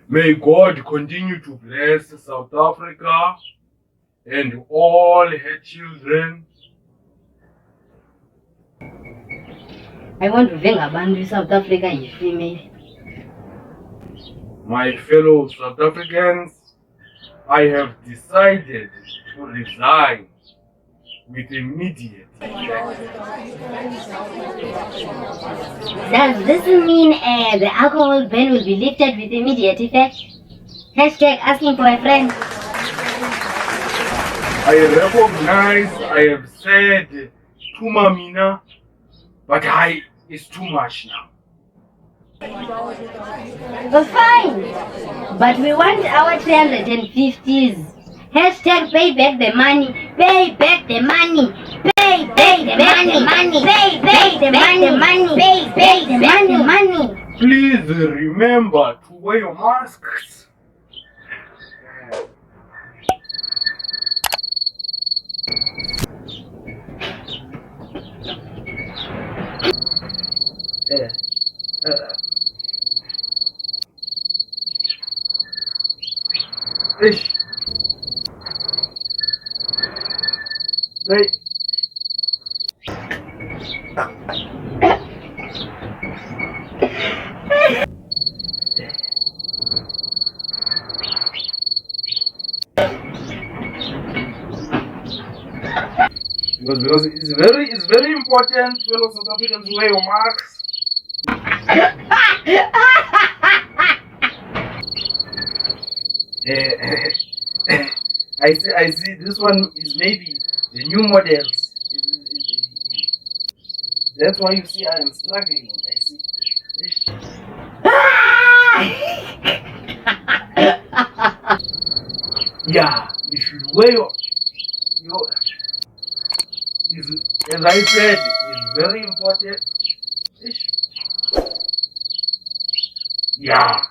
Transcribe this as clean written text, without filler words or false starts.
May God continue to bless South Africa and all her children. I want to venga abantu South Africa yi-female. My fellow South Africans, I have decided to resign with immediate effect. Does this mean the alcohol ban will be lifted with immediate effect? Hashtag asking for a friend. I recognize I have said too mamina, but it's too much now. Well, fine, but we want our 350s. Hashtag pay back the money. Pay back the money. Pay the money. Pay the money. Please remember to wear your masks. Ish. Wait. Because it's very important, fellow South Africans, to wear your masks. I see. This one is maybe the new models. That's why you see I am struggling. I see. Yeah, you should wear your as I said, it's very important. Yeah.